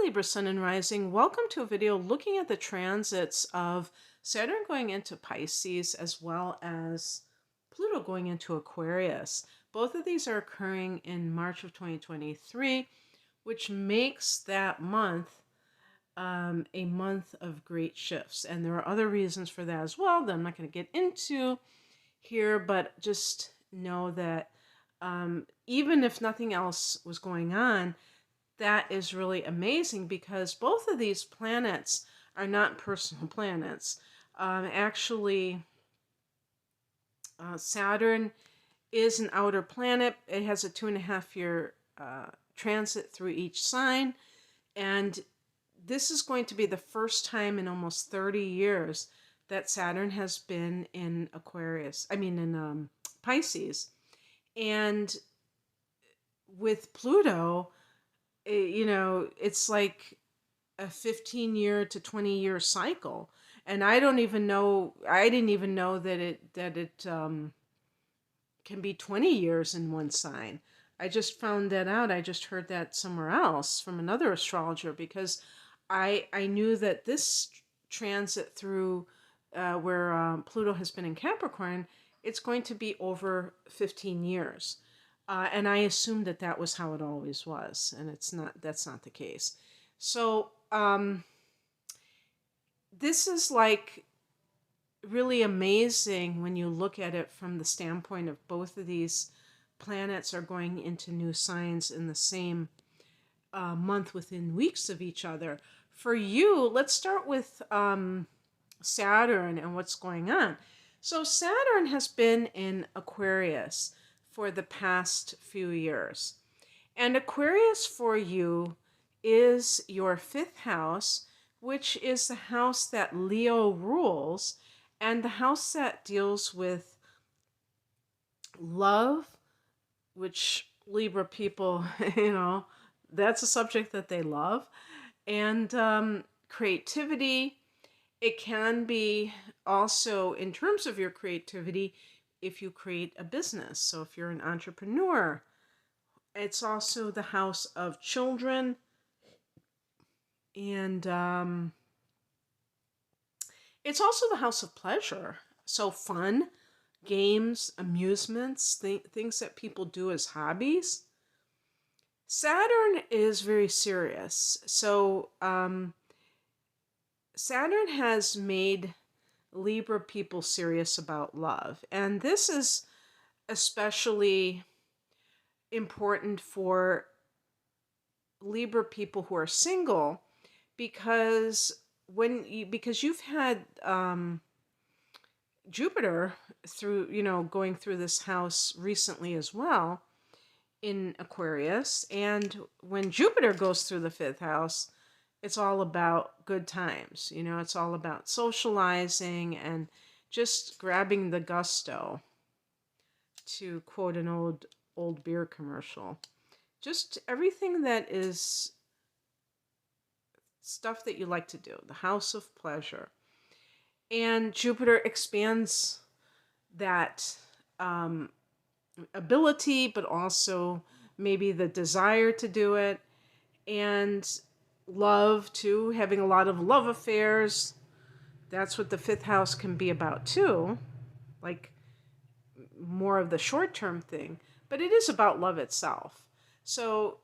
Libra Sun and Rising. Welcome to a video looking at the transits of Saturn going into Pisces as well as Pluto going into Aquarius. Both of these are occurring in March of 2023, which makes that month a month of great shifts. And there are other reasons for that as well that I'm not going to get into here, but just know that even if nothing else was going on, that is really amazing because both of these planets are not personal planets. Actually, Saturn is an outer planet. It has a 2.5-year transit through each sign. And this is going to be the first time in almost 30 years that Saturn has been in in Pisces. And with Pluto, it's like a 15-year to 20-year cycle. And I didn't even know that it can be 20 years in one sign. I just found that out. I just heard that somewhere else from another astrologer, because I knew that this transit through where Pluto has been in Capricorn, it's going to be over 15 years. And I assumed that that was how it always was, and that's not the case. So this is like really amazing when you look at it from the standpoint of both of these planets are going into new signs in the same month within weeks of each other. For you, let's start with Saturn and what's going on. So Saturn has been in Aquarius for the past few years. And Aquarius for you is your 5th house, which is the house that Leo rules, and the house that deals with love, which Libra people, that's a subject that they love, and creativity. It can be also, in terms of your creativity, if you create a business. So if you're an entrepreneur, it's also the house of children, and it's also the house of pleasure. So fun, games, amusements, things that people do as hobbies. Saturn is very serious. So Saturn has made Libra people serious about love. And this is especially important for Libra people who are single, because you've had Jupiter going through this house recently as well in Aquarius. And when Jupiter goes through the 5th house, it's all about good times. It's all about socializing and just grabbing the gusto, to quote an old beer commercial. Just everything that is stuff that you like to do, the house of pleasure. And Jupiter expands that ability, but also maybe the desire to do it. And love too, having a lot of love affairs. That's what the 5th house can be about too, like more of the short-term thing, but it is about love itself. So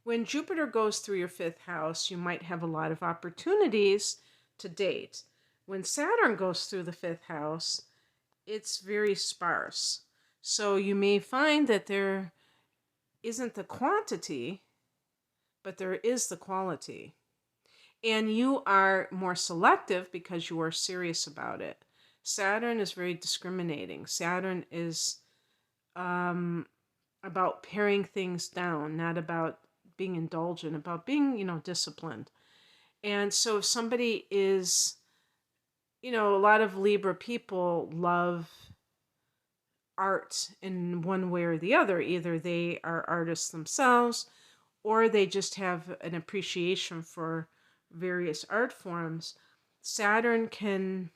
when Jupiter goes through your 5th house, you might have a lot of opportunities to date. When Saturn goes through the 5th house, it's very sparse. So you may find that there isn't the quantity, but there is the quality. And you are more selective because you are serious about it. Saturn is very discriminating. Saturn is about paring things down, not about being indulgent, about being, disciplined. And so if somebody is, a lot of Libra people love art in one way or the other. Either they are artists themselves, or they just have an appreciation for various art forms. Saturn can,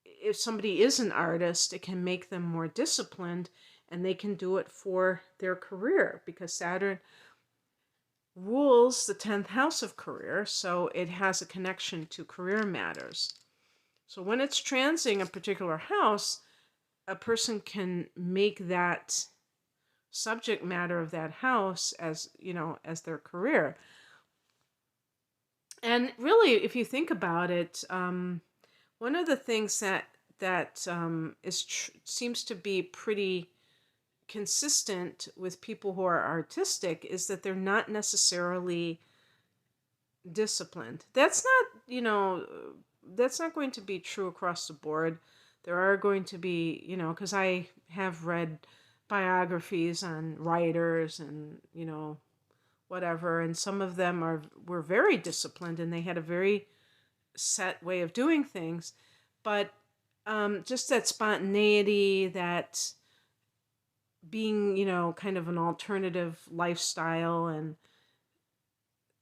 if somebody is an artist, it can make them more disciplined, and they can do it for their career, because Saturn rules the 10th house of career, so it has a connection to career matters. So when it's transing a particular house, a person can make that subject matter of that house as, as their career. And really, if you think about it, one of the things that seems to be pretty consistent with people who are artistic is that they're not necessarily disciplined. That's not going to be true across the board. There are going to be, because I have read biographies on writers and, whatever, and some of them were very disciplined and they had a very set way of doing things. But just that spontaneity, that being, kind of an alternative lifestyle and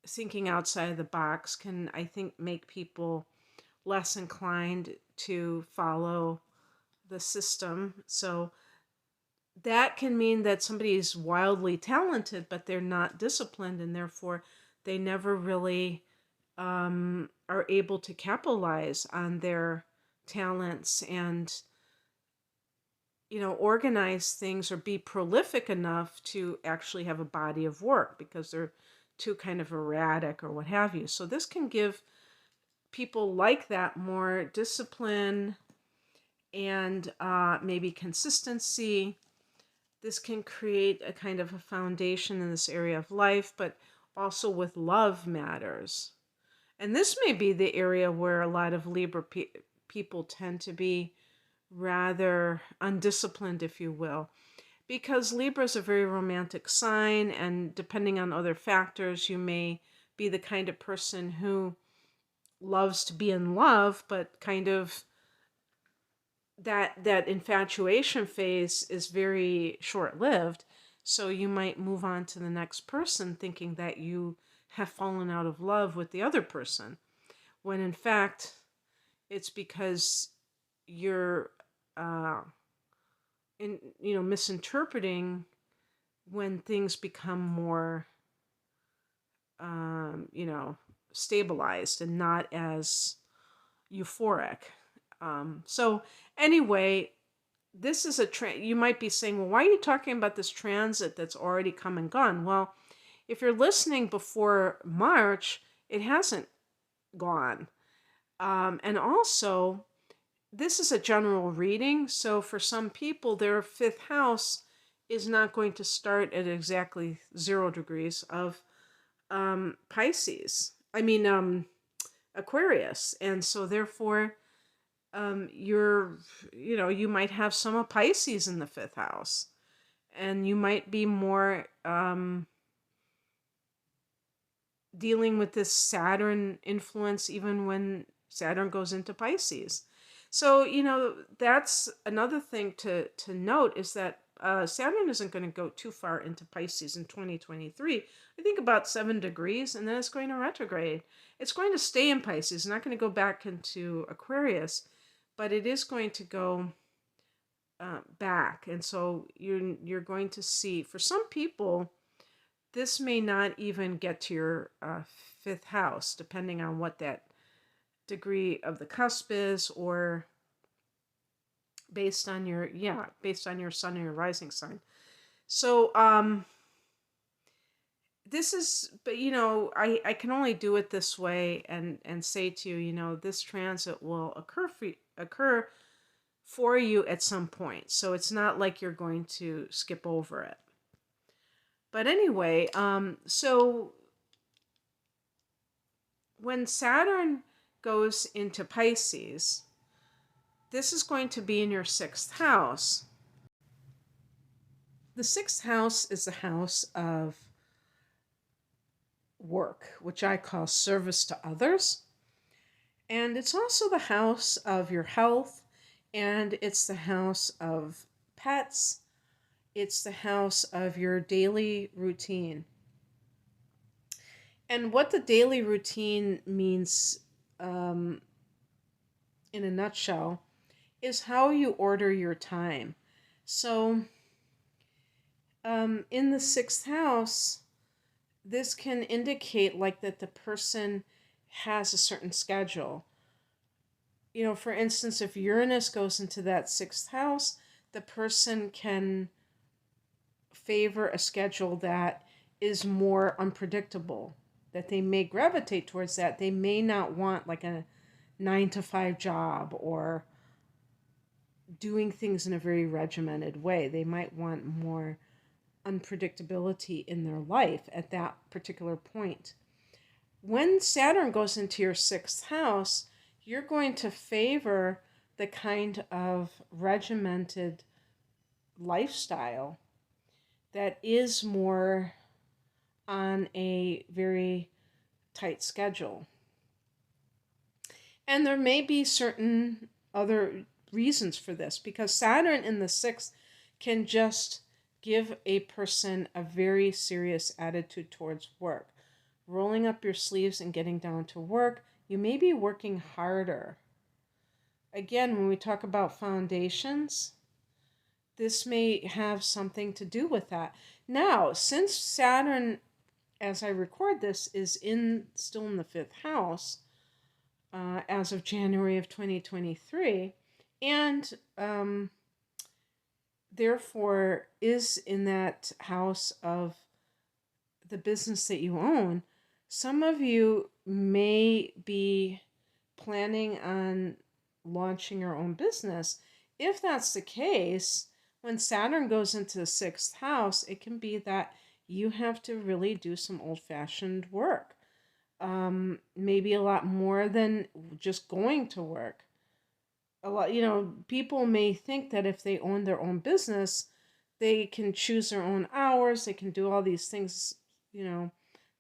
thinking outside the box can, I think, make people less inclined to follow the system. So that can mean that somebody is wildly talented, but they're not disciplined, and therefore they never really are able to capitalize on their talents and, organize things or be prolific enough to actually have a body of work because they're too kind of erratic or what have you. So this can give people like that more discipline and maybe consistency. This can create a kind of a foundation in this area of life, but also with love matters. And this may be the area where a lot of Libra people tend to be rather undisciplined, if you will, because Libra is a very romantic sign, and depending on other factors, you may be the kind of person who loves to be in love, but kind of that infatuation phase is very short-lived. So you might move on to the next person thinking that you have fallen out of love with the other person, when in fact it's because you're misinterpreting when things become more stabilized and not as euphoric. So anyway, this is you might be saying, well, why are you talking about this transit that's already come and gone? Well, if you're listening before March, it hasn't gone. And also, this is a general reading. So for some people, their fifth house is not going to start at exactly 0 degrees of Aquarius. And so therefore, you might have some of Pisces in the fifth house, and you might be more dealing with this Saturn influence even when Saturn goes into Pisces. So, that's another thing to note, is that Saturn isn't going to go too far into Pisces in 2023. I think about 7 degrees, and then it's going to retrograde. It's going to stay in Pisces. It's not going to go back into Aquarius, but it is going to go back. And so you're going to see, for some people, this may not even get to your fifth house, depending on what that degree of the cusp is, or based on your sun or your rising sign. So this is, but I can only do it this way and say to you, this transit will occur for you at some point. So it's not like you're going to skip over it. But anyway, so when Saturn goes into Pisces, this is going to be in your 6th house. The 6th house is the house of work, which I call service to others. And it's also the house of your health, and it's the house of pets. It's the house of your daily routine. And what the daily routine means, in a nutshell, is how you order your time. So, in the 6th house, this can indicate like that the person has a certain schedule. You know, for instance, if Uranus goes into that sixth house, the person can favor a schedule that is more unpredictable, that they may gravitate towards that. They may not want like a 9 to 5 job or doing things in a very regimented way. They might want more unpredictability in their life at that particular point. When Saturn goes into your sixth house, you're going to favor the kind of regimented lifestyle that is more on a very tight schedule. And there may be certain other reasons for this, because Saturn in the sixth can just give a person a very serious attitude towards work. Rolling up your sleeves and getting down to work. You may be working harder. Again, when we talk about foundations, this may have something to do with that. Now, since Saturn, as I record this, is still in the fifth house as of January of 2023, and therefore is in that house of the business that you own, some of you may be planning on launching your own business. If that's the case, when Saturn goes into the sixth house, it can be that you have to really do some old-fashioned work. Maybe a lot more than just going to work. A lot, people may think that if they own their own business, they can choose their own hours, they can do all these things,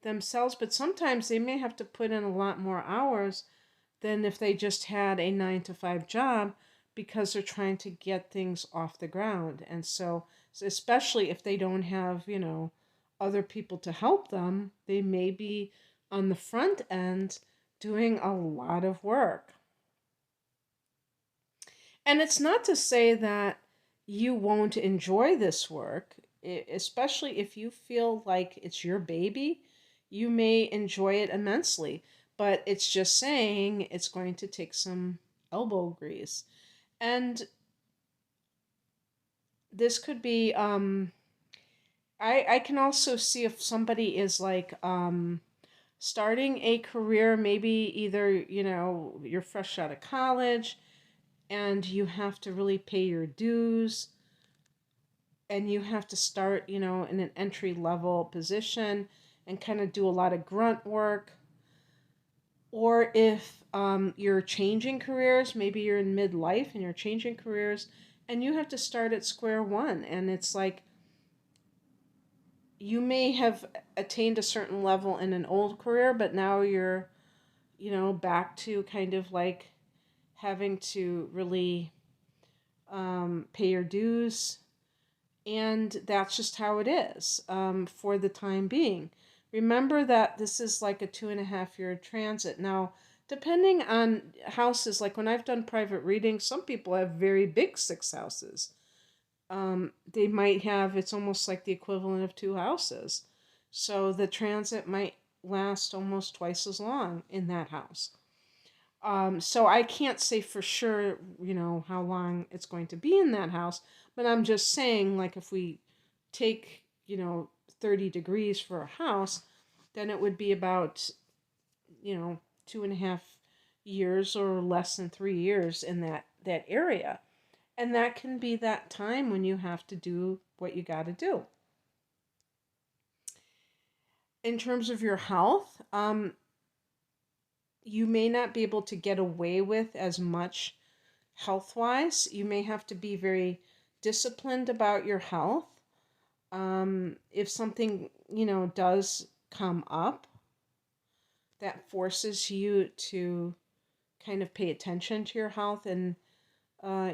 themselves, but sometimes they may have to put in a lot more hours than if they just had a 9 to 5 job, because they're trying to get things off the ground. And so especially if they don't have, other people to help them, they may be on the front end doing a lot of work. And it's not to say that you won't enjoy this work, especially if you feel like it's your baby, you may enjoy it immensely. But it's just saying it's going to take some elbow grease. And this could be, I can also see if somebody is like starting a career, maybe either, you're fresh out of college and you have to really pay your dues and you have to start, in an entry level position and kind of do a lot of grunt work. Or if you're changing careers, maybe you're in midlife and you're changing careers and you have to start at square one. And it's like you may have attained a certain level in an old career, but now you're, back to kind of like having to really pay your dues. And that's just how it is for the time being. Remember that this is like a 2.5 year transit. Now, depending on houses, like when I've done private readings, some people have very big six houses. They might have, it's almost like the equivalent of 2 houses. So the transit might last almost twice as long in that house. So I can't say for sure, how long it's going to be in that house, but I'm just saying, like, if we take, 30 degrees for a house, then it would be about, 2.5 years or less than 3 years in that area. And that can be that time when you have to do what you got to do. In terms of your health, you may not be able to get away with as much health-wise. You may have to be very disciplined about your health. If something, does come up that forces you to kind of pay attention to your health, and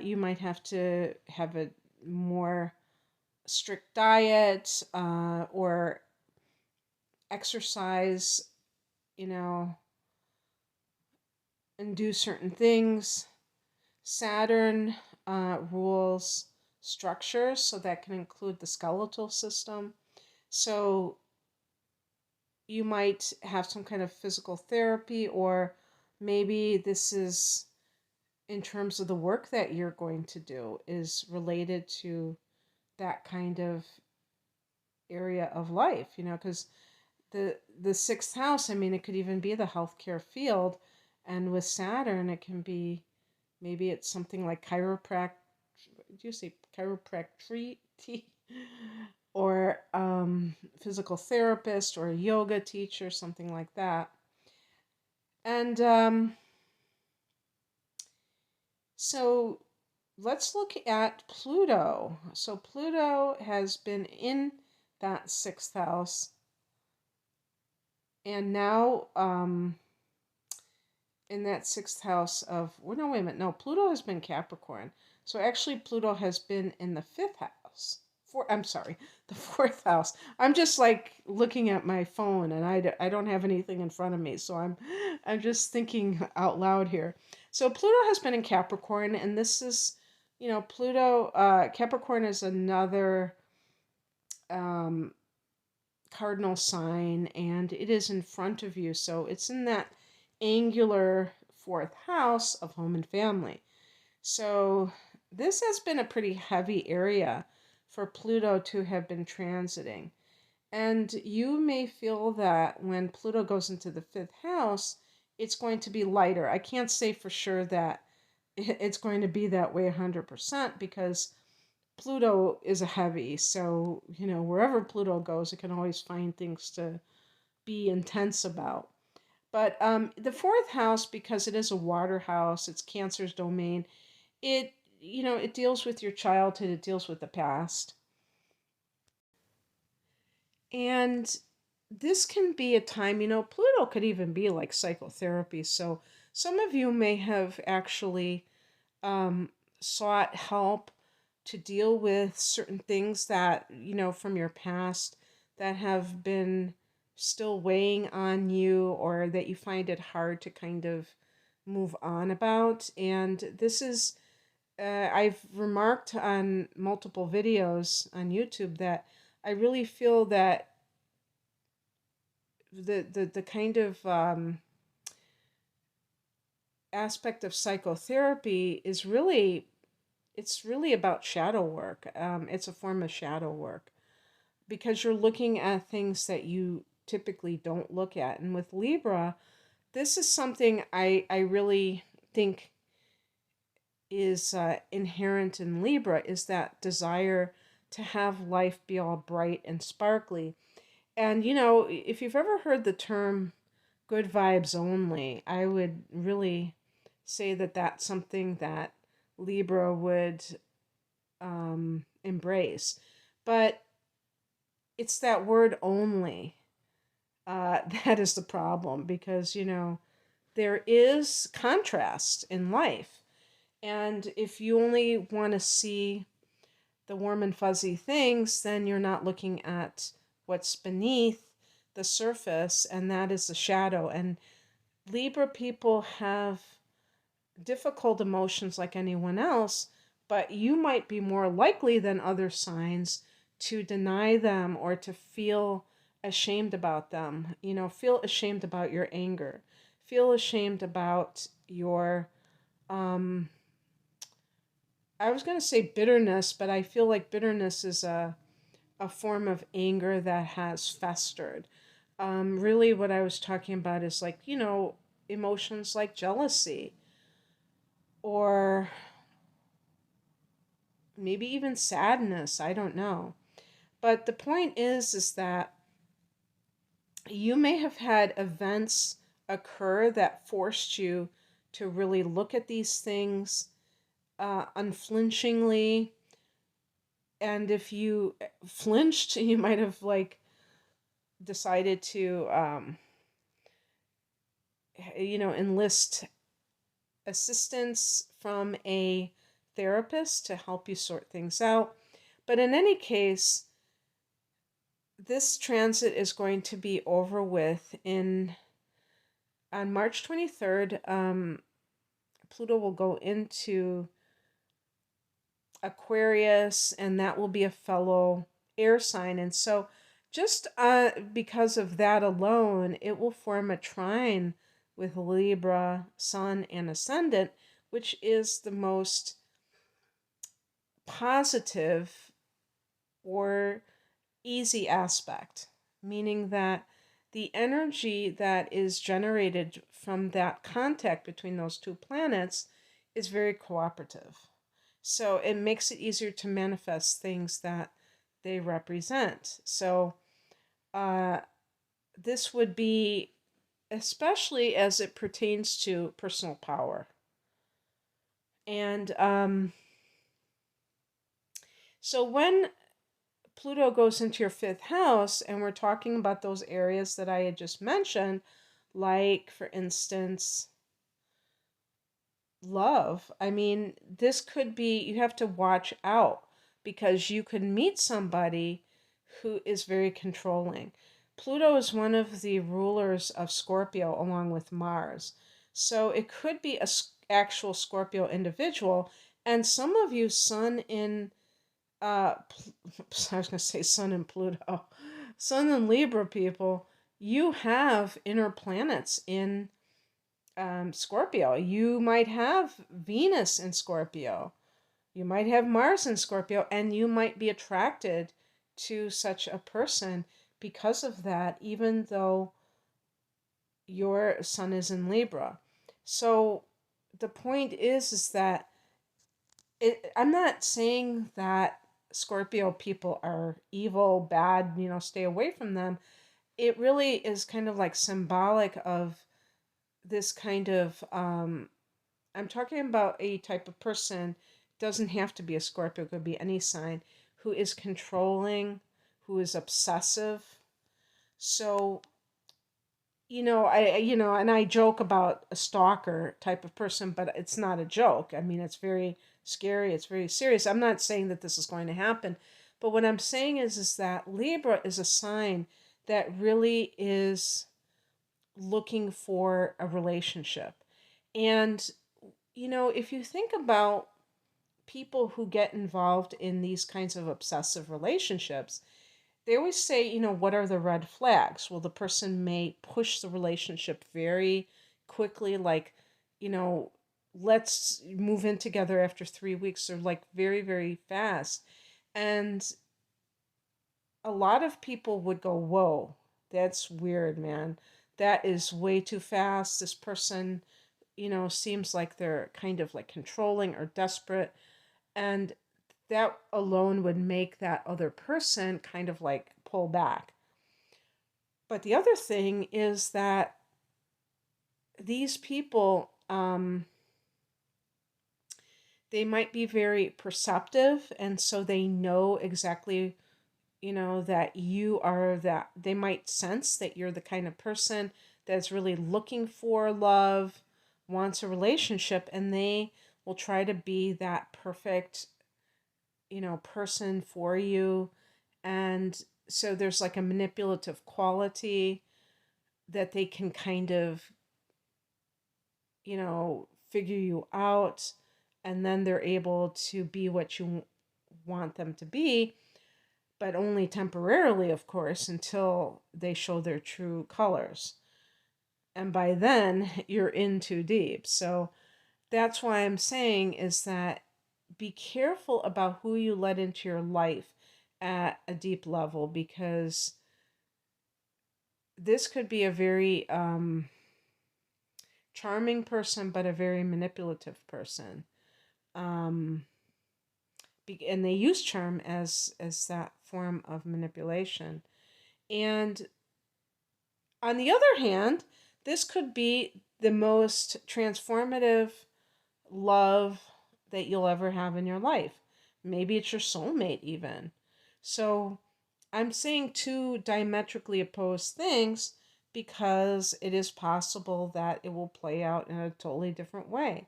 you might have to have a more strict diet or exercise, and do certain things. Saturn rules structures, so that can include the skeletal system. So you might have some kind of physical therapy, or maybe this is in terms of the work that you're going to do is related to that kind of area of life, because the sixth house, I mean, it could even be the healthcare field, and with Saturn, it can be maybe it's something like chiropract. Do you say chiropractic? Or physical therapist or a yoga teacher, something like that. And so let's look at Pluto. So Pluto has been in that sixth house, and now in that sixth house of, well, no, wait a minute, no, Pluto has been Capricorn. So actually, Pluto has been in the fifth house. I'm sorry, the fourth house. I'm just like looking at my phone, and I don't have anything in front of me, so I'm just thinking out loud here. So Pluto has been in Capricorn, and this is, Pluto, Capricorn is another um, cardinal sign, and it is in front of you. So it's in that angular fourth house of home and family. So this has been a pretty heavy area for Pluto to have been transiting. And you may feel that when Pluto goes into the fifth house, it's going to be lighter. I can't say for sure that it's going to be that way 100% because Pluto is a heavy. So, wherever Pluto goes, it can always find things to be intense about. But the fourth house, because it is a water house, it's Cancer's domain, it deals with your childhood, it deals with the past. And this can be a time, Pluto could even be like psychotherapy. So some of you may have actually um, sought help to deal with certain things that, from your past that have been still weighing on you, or that you find it hard to kind of move on about. And this is, I've remarked on multiple videos on YouTube that I really feel that the kind of aspect of psychotherapy is really, it's really about shadow work. It's a form of shadow work because you're looking at things that you typically don't look at. And with Libra, this is something I really think is inherent in Libra, is that desire to have life be all bright and sparkly. And, if you've ever heard the term good vibes only, I would really say that that's something that Libra would embrace. But it's that word only that is the problem because, there is contrast in life. And if you only want to see the warm and fuzzy things, then you're not looking at what's beneath the surface, and that is the shadow. And Libra people have difficult emotions like anyone else, but you might be more likely than other signs to deny them or to feel ashamed about them. Feel ashamed about your anger. Feel ashamed about your I was going to say bitterness, but I feel like bitterness is a form of anger that has festered. Really, what I was talking about is like, emotions like jealousy or maybe even sadness. I don't know. But the point is that you may have had events occur that forced you to really look at these things unflinchingly. And if you flinched, you might have like decided to, enlist assistance from a therapist to help you sort things out. But in any case, this transit is going to be over with on March 23rd. Pluto will go into Aquarius, and that will be a fellow air sign. And so Just because of that alone, it will form a trine with Libra, Sun, and Ascendant, which is the most positive or easy aspect, meaning that the energy that is generated from that contact between those two planets is very cooperative. So it makes it easier to manifest things that they represent. So uh, this would be, especially as it pertains to personal power. And so when Pluto goes into your fifth house, and we're talking about those areas that I had just mentioned, like, for instance, love. I mean, this could be, you have to watch out because you could meet somebody who is very controlling. Pluto is one of the rulers of Scorpio along with Mars. So it could be a actual Scorpio individual. And some of you, Sun in, I was going to say Sun in Pluto, Sun in Libra people, you have inner planets in Scorpio. You might have Venus in Scorpio. You might have Mars in Scorpio, and you might be attracted to such a person because of that, even though your sun is in Libra. So the point is that I'm not saying that Scorpio people are evil, bad, stay away from them. It really is kind of like symbolic of this kind of I'm talking about a type of person, doesn't have to be a Scorpio, it could be any sign, who is controlling, who is obsessive. So, and I joke about a stalker type of person, but it's not a joke. I mean, it's very scary, it's very serious. I'm not saying that this is going to happen, but what I'm saying is that Libra is a sign that really is looking for a relationship. And if you think about people who get involved in these kinds of obsessive relationships, they always say, what are the red flags? Well, the person may push the relationship very quickly, like, you know, let's move in together after 3 weeks, or like very, very fast. And a lot of people would go, whoa, that's weird, man. That is way too fast. This person, seems like they're kind of like controlling or desperate. And that alone would make that other person kind of like pull back. But the other thing is that these people, they might be very perceptive, and so they know exactly, that you are that. They might sense that you're the kind of person that's really looking for love, wants a relationship, and they will try to be that perfect, person for you. And so there's like a manipulative quality that they can kind of, figure you out, and then they're able to be what you want them to be, but only temporarily, of course, until they show their true colors. And by then, you're in too deep. So that's why I'm saying is that be careful about who you let into your life at a deep level, because this could be a very charming person, but a very manipulative person. Um, and they use charm as that form of manipulation. And on the other hand, this could be the most transformative love that you'll ever have in your life. Maybe it's your soulmate, even. So I'm saying two diametrically opposed things because it is possible that it will play out in a totally different way.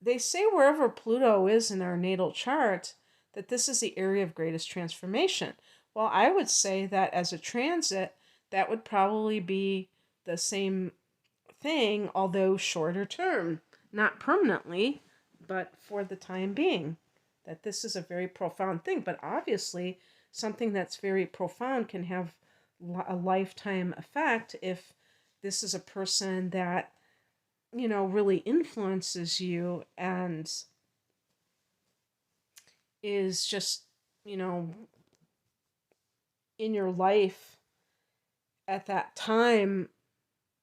They say wherever Pluto is in our natal chart, that this is the area of greatest transformation. Well, I would say that as a transit, that would probably be the same thing, although shorter term, not permanently, but for the time being. That this is a very profound thing. But obviously, something that's very profound can have a lifetime effect if this is a person that, really influences you and is just, you know, in your life at that time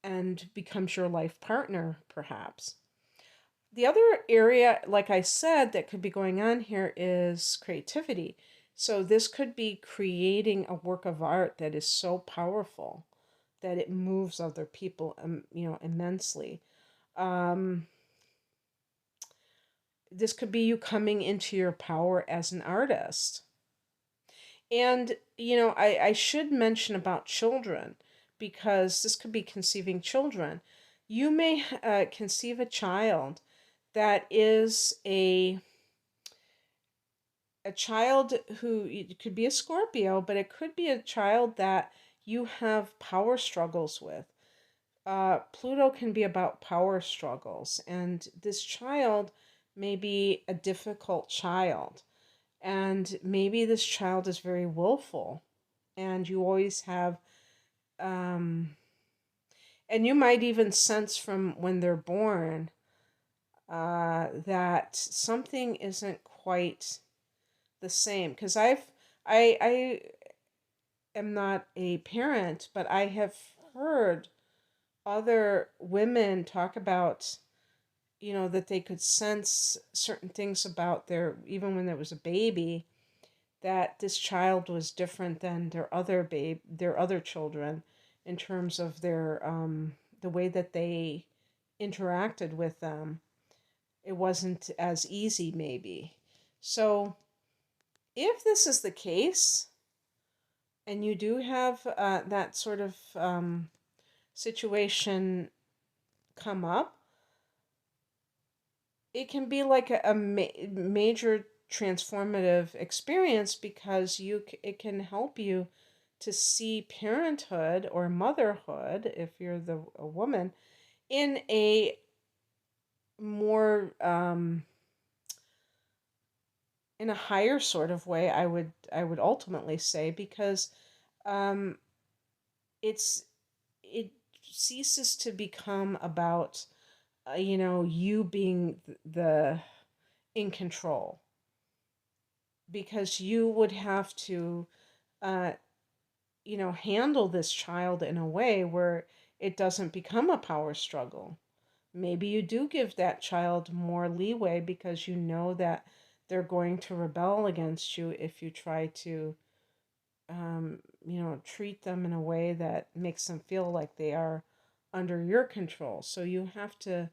and becomes your life partner, perhaps. The other area, like I said, that could be going on here is creativity. So this could be creating a work of art that is so powerful that it moves other people, immensely. Um, this could be you coming into your power as an artist. And, I should mention about children because this could be conceiving children. You may conceive a child that is a child who, it could be a Scorpio, but it could be a child that you have power struggles with. Pluto can be about power struggles, and this child may be a difficult child. And maybe this child is very willful, and you always have, um, and you might even sense from when they're born that something isn't quite the same. Because I am not a parent, but I have heard other women talk about, that they could sense certain things about even when there was a baby, that this child was different than their other children in terms of the way that they interacted with them. It wasn't as easy, maybe. So if this is the case, and you do have that sort of situation come up, it can be like a major transformative experience because it can help you to see parenthood or motherhood, if you're a woman, in a more in a higher sort of way. I would ultimately say, because um, it ceases to become about you being the in control, because you would have to uh, handle this child in a way where it doesn't become a power struggle. Maybe you do give that child more leeway because you know that they're going to rebel against you if you try to, treat them in a way that makes them feel like they are under your control. So you have to,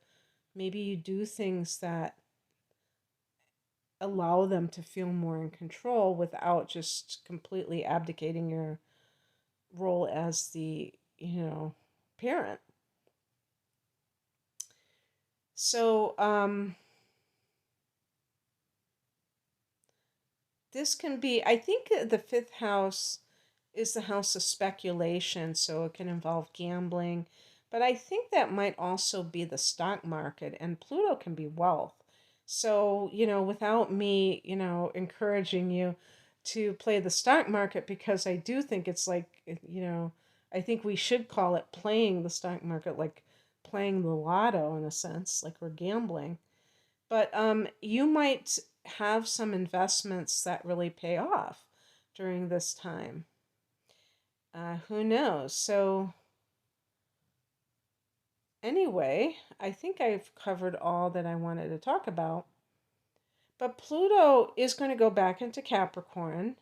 maybe you do things that allow them to feel more in control without just completely abdicating your role as the, parent. So, this can be, I think the fifth house is the house of speculation, so it can involve gambling. But I think that might also be the stock market, and Pluto can be wealth. So, without me, encouraging you to play the stock market, because I do think it's like, I think we should call it playing the stock market, like playing the lotto in a sense, like we're gambling. But you might have some investments that really pay off during this time. Who knows? So, anyway, I think I've covered all that I wanted to talk about. But Pluto is going to go back into Capricorn.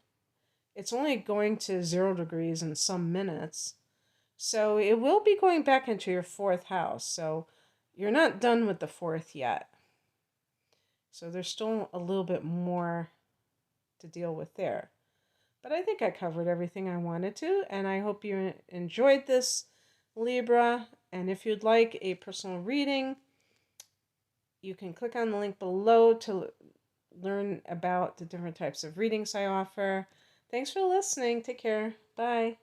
It's only going to 0 degrees in some minutes. So, it will be going back into your fourth house. So, you're not done with the fourth yet. So, there's still a little bit more to deal with there. But I think I covered everything I wanted to, and I hope you enjoyed this, Libra. And if you'd like a personal reading, you can click on the link below to learn about the different types of readings I offer. Thanks for listening. Take care. Bye.